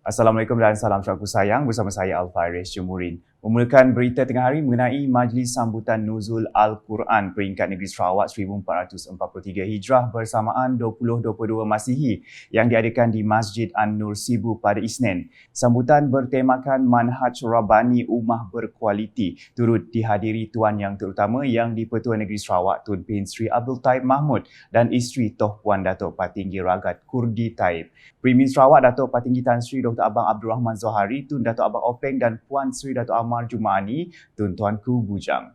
Assalamualaikum dan salam syurga sayang, bersama saya Al-Faris Jumurin. Memulakan berita tengah hari mengenai Majlis Sambutan Nuzul Al-Quran Peringkat Negeri Sarawak 1443 Hijrah bersamaan 2022 Masihi yang diadakan di Masjid An-Nur Sibu pada Isnin. Sambutan bertemakan Manhaj Rabbani Ummah Berkualiti turut dihadiri Tuan Yang Terutama Yang di-Pertua Negeri Sarawak Tun Bin Sri Abdul Taib Mahmud dan isteri Toh Puan Datuk Patinggi Ragat Kurdi Taib. Premier Sarawak Datuk Patinggi Tan Sri Dr. Abang Abdul Rahman Zohari, Tun Datuk Abang Openg dan Puan Sri Datuk Amar Jumaani, Tun Tuanku Bujang.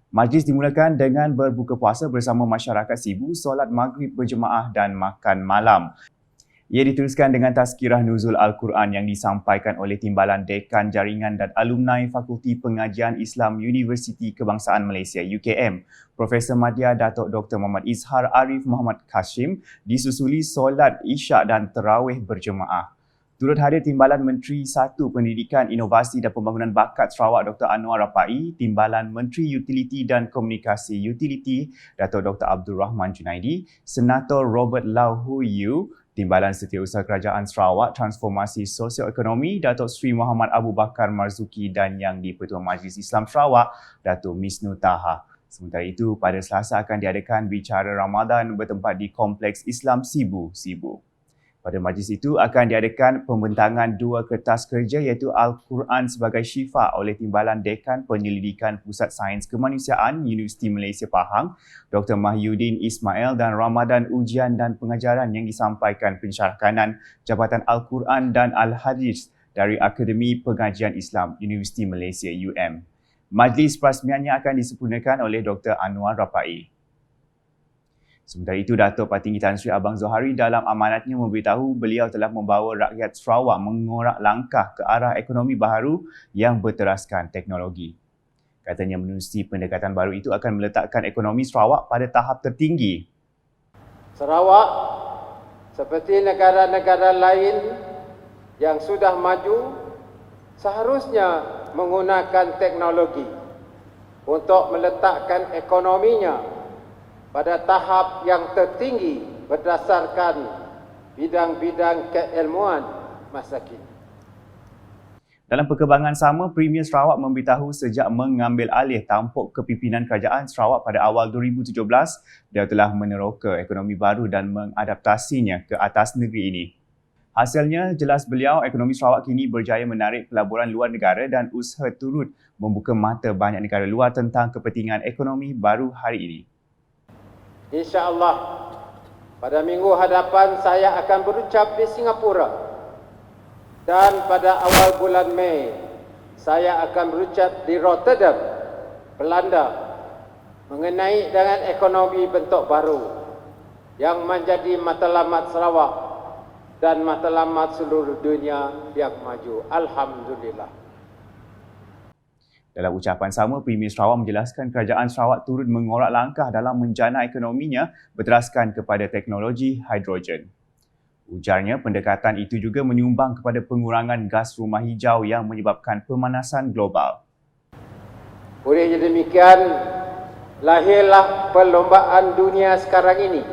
Majlis dimulakan dengan berbuka puasa bersama masyarakat Sibu, solat maghrib berjemaah dan makan malam. Ia diteruskan dengan tazkirah Nuzul Al-Quran yang disampaikan oleh Timbalan Dekan Jaringan dan Alumni Fakulti Pengajian Islam Universiti Kebangsaan Malaysia UKM, Profesor Madya Datuk Dr. Muhammad Izhar Arif Muhammad Kashim, disusuli solat Isyak dan Terawih berjemaah. Turut hadir Timbalan Menteri 1 Pendidikan, Inovasi dan Pembangunan Bakat Sarawak Dr. Anwar Rapai, Timbalan Menteri Utiliti dan Komunikasi Utiliti Datuk Dr. Abdul Rahman Junaidi, Senator Robert Lau Hu Yu, Timbalan Setiausaha Kerajaan Sarawak Transformasi Sosioekonomi Datuk Sri Muhammad Abu Bakar Marzuki dan Yang di-Pertua Majlis Islam Sarawak Datuk Misnu Taha. Sementara itu, pada Selasa akan diadakan bicara Ramadan bertempat di Kompleks Islam Sibu. Pada majlis itu akan diadakan pembentangan 2 kertas kerja iaitu Al-Quran sebagai Syifa oleh Timbalan Dekan Penyelidikan Pusat Sains Kemanusiaan Universiti Malaysia Pahang, Dr. Mahyudin Ismail dan Ramadan Ujian dan Pengajaran yang disampaikan pensyarah kanan Jabatan Al-Quran dan Al-Hadis dari Akademi Pengajian Islam Universiti Malaysia UM. Majlis perasmiannya akan disempurnakan oleh Dr. Anwar Rapai. Sementara itu, Datuk Patinggi Tan Sri Abang Zohari dalam amanatnya memberitahu beliau telah membawa rakyat Sarawak mengorak langkah ke arah ekonomi baharu yang berteraskan teknologi. Katanya menerusi pendekatan baru itu akan meletakkan ekonomi Sarawak pada tahap tertinggi. Sarawak seperti negara-negara lain yang sudah maju seharusnya menggunakan teknologi untuk meletakkan ekonominya pada tahap yang tertinggi berdasarkan bidang-bidang keilmuan masa kini. Dalam perkembangan sama, Premier Sarawak memberitahu sejak mengambil alih tampuk kepimpinan Kerajaan Sarawak pada awal 2017, dia telah meneroka ekonomi baru dan mengadaptasinya ke atas negeri ini. Hasilnya, jelas beliau, ekonomi Sarawak kini berjaya menarik pelaburan luar negara dan usaha turut membuka mata banyak negara luar tentang kepentingan ekonomi baru hari ini. InsyaAllah, pada minggu hadapan saya akan berucap di Singapura dan pada awal bulan Mei saya akan berucap di Rotterdam, Belanda mengenai dengan ekonomi bentuk baru yang menjadi matlamat Sarawak dan matlamat seluruh dunia yang maju. Alhamdulillah. Dalam ucapan sama, Premier Sarawak menjelaskan kerajaan Sarawak turut mengorak langkah dalam menjana ekonominya berteraskan kepada teknologi hidrogen. Ujarnya, pendekatan itu juga menyumbang kepada pengurangan gas rumah hijau yang menyebabkan pemanasan global. Oleh demikian, lahirlah perlombaan dunia sekarang ini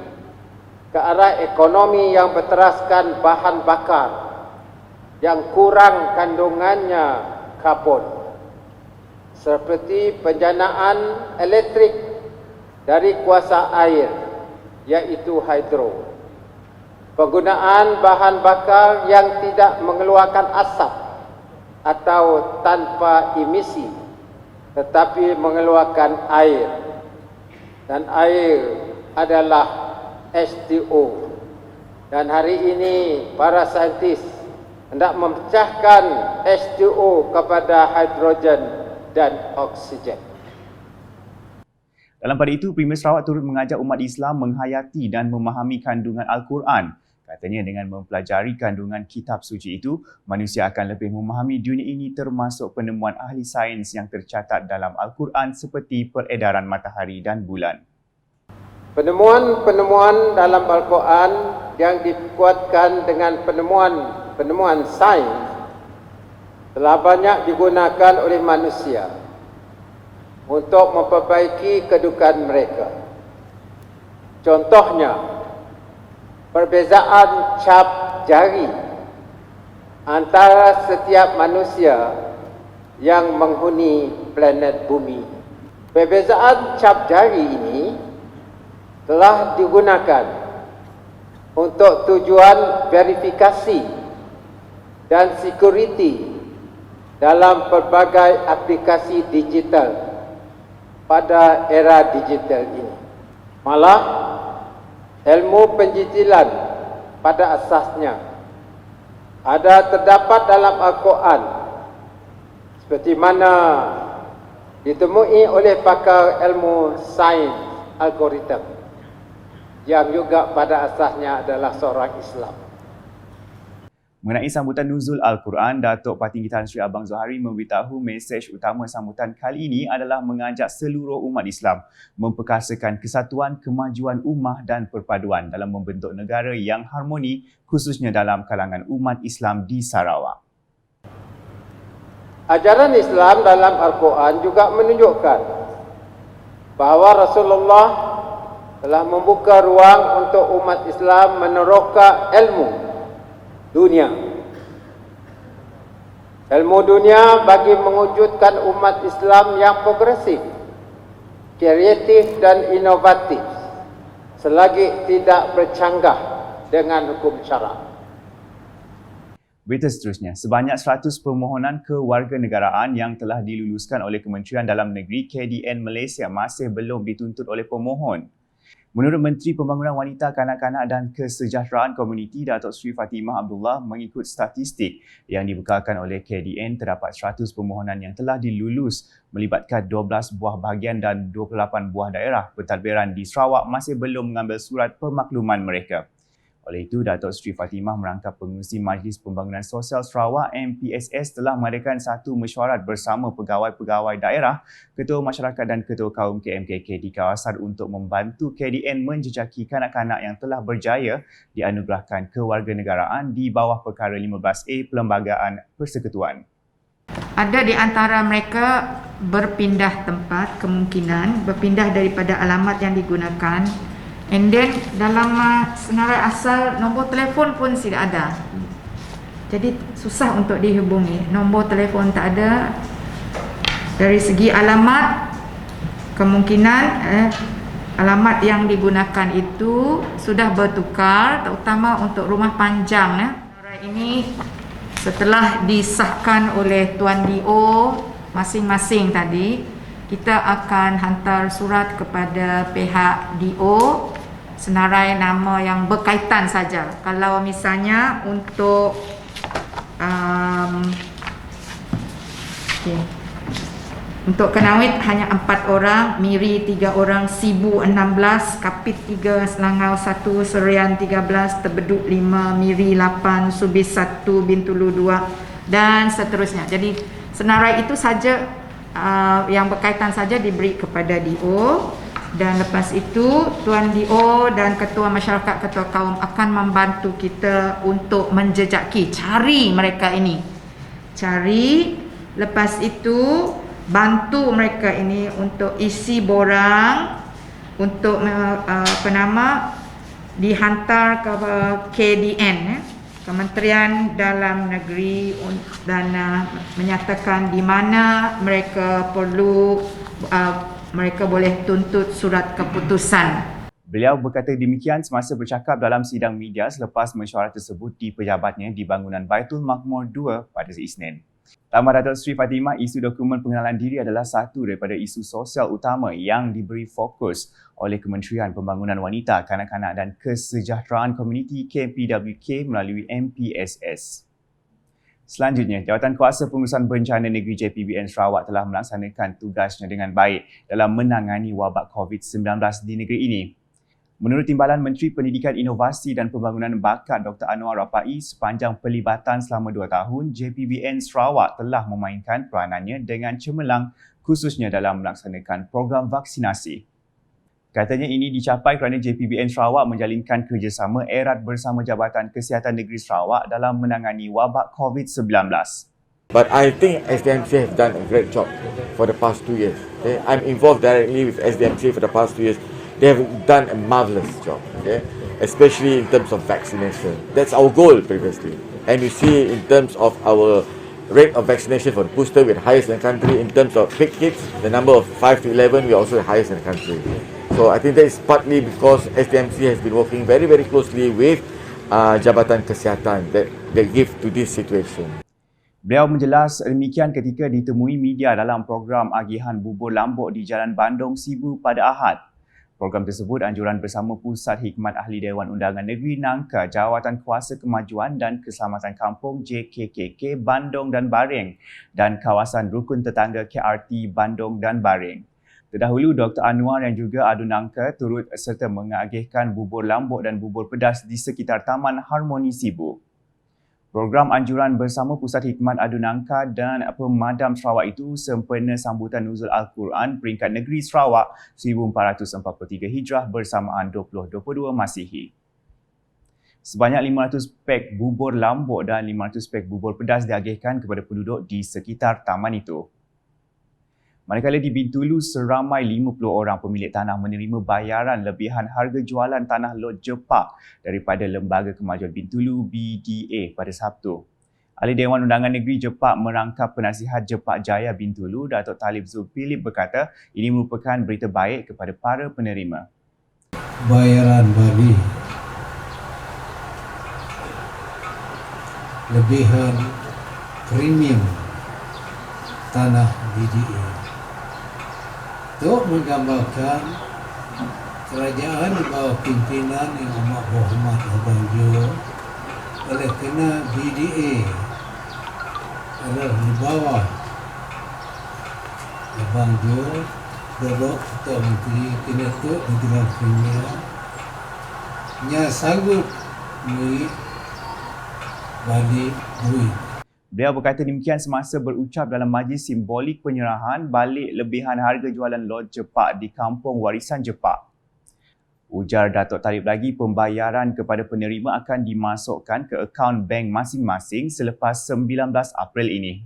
ke arah ekonomi yang berteraskan bahan bakar yang kurang kandungannya karbon, seperti penjanaan elektrik dari kuasa air, iaitu hidro. Penggunaan bahan bakar yang tidak mengeluarkan asap atau tanpa emisi, tetapi mengeluarkan air. Dan air adalah H2O. Dan hari ini para saintis hendak memecahkan H2O kepada hidrogen dan oksigen. Dalam pada itu, Premier Sarawak turut mengajak umat Islam menghayati dan memahami kandungan Al-Quran. Katanya dengan mempelajari kandungan kitab suci itu, manusia akan lebih memahami dunia ini termasuk penemuan ahli sains yang tercatat dalam Al-Quran seperti peredaran matahari dan bulan. Penemuan-penemuan dalam Al-Quran yang dikuatkan dengan penemuan sains telah banyak digunakan oleh manusia untuk memperbaiki kedudukan mereka. Contohnya, perbezaan cap jari antara setiap manusia yang menghuni planet bumi. Perbezaan cap jari ini telah digunakan untuk tujuan verifikasi dan security dalam pelbagai aplikasi digital pada era digital ini. Malah, ilmu penjijilan pada asasnya terdapat dalam Al-Quran seperti mana ditemui oleh pakar ilmu sains algoritma yang juga pada asasnya adalah seorang Islam. Mengenai sambutan nuzul Al-Quran, Datuk Patinggi Tan Sri Abang Zohari memberitahu mesej utama sambutan kali ini adalah mengajak seluruh umat Islam memperkasakan kesatuan, kemajuan ummah dan perpaduan dalam membentuk negara yang harmoni, khususnya dalam kalangan umat Islam di Sarawak. Ajaran Islam dalam Al-Quran juga menunjukkan bahawa Rasulullah telah membuka ruang untuk umat Islam meneroka ilmu dunia. Ilmu dunia bagi mewujudkan umat Islam yang progresif, kreatif dan inovatif selagi tidak bercanggah dengan hukum syarak. Berita seterusnya, sebanyak 100 permohonan kewarganegaraan yang telah diluluskan oleh Kementerian Dalam Negeri KDN Malaysia masih belum dituntut oleh pemohon. Menurut Menteri Pembangunan Wanita, Kanak-kanak dan Kesejahteraan Komuniti Datuk Seri Fatimah Abdullah, mengikut statistik yang dibekalkan oleh KDN, terdapat 100 permohonan yang telah dilulus melibatkan 12 buah bahagian dan 28 buah daerah pentadbiran di Sarawak masih belum mengambil surat pemakluman mereka. Oleh itu, Datuk Seri Fatimah merangkap pengurusi Majlis Pembangunan Sosial Sarawak MPSS telah mengadakan satu mesyuarat bersama pegawai-pegawai daerah, ketua masyarakat dan ketua kaum KMKK di kawasan untuk membantu KDN menjejaki kanak-kanak yang telah berjaya dianugerahkan kewarganegaraan di bawah perkara 15A Perlembagaan Persekutuan. Ada di antara mereka berpindah tempat, kemungkinan berpindah daripada alamat yang digunakan. And then dalam senarai asal nombor telefon pun tidak ada. Jadi susah untuk dihubungi. Nombor telefon tak ada. Dari segi alamat, kemungkinan alamat yang digunakan itu sudah bertukar, terutama untuk rumah panjang. Senarai ini setelah disahkan oleh Tuan DO masing-masing tadi, kita akan hantar surat kepada pihak DO senarai nama yang berkaitan saja. Kalau misalnya untuk untuk Kenawit hanya 4 orang, Miri 3 orang, Sibu 16, Kapit 3, Selangau 1, Serian 13, Tebeduk 5, Miri 8, Subis 1, Bintulu 2 dan seterusnya. Jadi senarai itu saja yang berkaitan saja diberi kepada DO. Dan lepas itu Tuan DO dan Ketua Masyarakat, Ketua Kaum akan membantu kita untuk menjejaki, cari mereka ini. Cari, lepas itu bantu mereka ini untuk isi borang, untuk dihantar ke KDN, Kementerian Dalam Negeri, dan menyatakan di mana mereka perlu mereka boleh tuntut surat keputusan. Beliau berkata demikian semasa bercakap dalam sidang media selepas mesyuarat tersebut di pejabatnya di bangunan Baitul Makmur 2 pada Isnin. Tambah Datuk Seri Fatimah, isu dokumen pengenalan diri adalah satu daripada isu sosial utama yang diberi fokus oleh Kementerian Pembangunan Wanita, Kanak-kanak dan Kesejahteraan Komuniti KMPWK melalui MPSS. Selanjutnya, Jawatan Kuasa Pengurusan Bencana Negeri JPBN Sarawak telah melaksanakan tugasnya dengan baik dalam menangani wabak COVID-19 di negeri ini. Menurut Timbalan Menteri Pendidikan, Inovasi dan Pembangunan Bakat Dr. Anwar Rapai, sepanjang pelibatan selama 2 tahun, JPBN Sarawak telah memainkan peranannya dengan cemerlang khususnya dalam melaksanakan program vaksinasi. Katanya ini dicapai kerana JPBN Sarawak menjalinkan kerjasama erat bersama Jabatan Kesihatan Negeri Sarawak dalam menangani wabak COVID-19. But I think SDMC have done a great job for the past 2 years. Okay? I'm involved directly with SDMC for the past 2 years. They have done a marvelous job, okay? Especially in terms of vaccination. That's our goal previously. And you see in terms of our rate of vaccination for the booster, we're the highest in the country. In terms of paid kids, the number of 5 to 11, we're also the highest in the country. So I think that is partly because SDMC has been working very, very closely with Jabatan Kesihatan that give to this situation. Beliau menjelas demikian ketika ditemui media dalam program agihan bubur lambuk di Jalan Bandung Sibu pada Ahad. Program tersebut anjuran bersama Pusat Hikmat Ahli Dewan Undangan Negeri Nangka Jawatan Kuasa Kemajuan dan Keselamatan Kampung JKKK Bandung dan Baring dan kawasan rukun tetangga KRT Bandung dan Baring. Terdahulu, Dr. Anwar yang juga Adu Nangka turut serta mengagihkan bubur lambuk dan bubur pedas di sekitar Taman Harmoni Sibu. Program anjuran bersama Pusat Hikmat Adu Nangka dan Pemadam Sarawak itu sempena sambutan Nuzul Al-Quran peringkat negeri Sarawak 1443 Hijrah bersamaan 2022 Masihi. Sebanyak 500 pek bubur lambuk dan 500 pek bubur pedas diagihkan kepada penduduk di sekitar taman itu. Manakala di Bintulu, seramai 50 orang pemilik tanah menerima bayaran lebihan harga jualan tanah lot Jepak daripada Lembaga Kemajuan Bintulu BDA pada Sabtu. Ahli Dewan Undangan Negeri Jepak merangkap penasihat Jepak Jaya Bintulu, Datuk Talib Zulkifli berkata ini merupakan berita baik kepada para penerima. Bayaran bagi lebihan premium tanah BDA untuk menggambarkan kerajaan di bawah pimpinan yang amat berhormat Abang Jo, oleh kerana BDA adalah di bawah Abang Jo, Dodok Ketua Menteri Kenetuk Negara Premier yang sanggup memberi balik duit. Beliau berkata demikian semasa berucap dalam majlis simbolik penyerahan balik lebihan harga jualan lot Jepak di Kampung Warisan Jepak. Ujar Datuk Talib lagi, pembayaran kepada penerima akan dimasukkan ke akaun bank masing-masing selepas 19 April ini.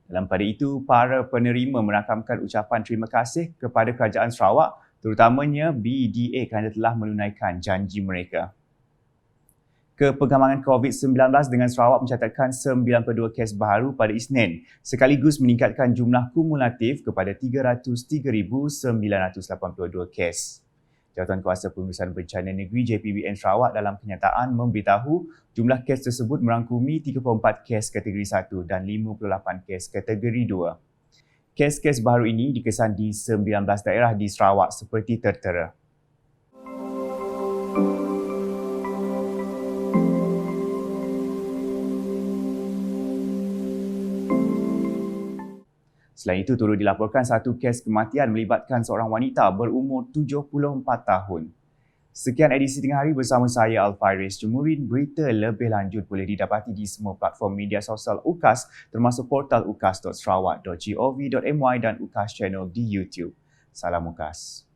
Dalam pada itu, para penerima merakamkan ucapan terima kasih kepada Kerajaan Sarawak, terutamanya BDA kerana telah menunaikan janji mereka. Kepengambangan COVID-19 dengan Sarawak mencatatkan 92 kes baru pada Isnin, sekaligus meningkatkan jumlah kumulatif kepada 303,982 kes. Jawatan Kuasa Pengurusan Bencana Negeri JPBN Sarawak dalam kenyataan memberitahu jumlah kes tersebut merangkumi 34 kes kategori 1 dan 58 kes kategori 2. Kes-kes baru ini dikesan di 19 daerah di Sarawak seperti tertera. Selain itu, turut dilaporkan satu kes kematian melibatkan seorang wanita berumur 74 tahun. Sekian edisi Tengah Hari bersama saya Alfaris Jumurin. Berita lebih lanjut boleh didapati di semua platform media sosial UKAS termasuk portal ukas.sarawak.gov.my dan UKAS Channel di YouTube. Salam UKAS.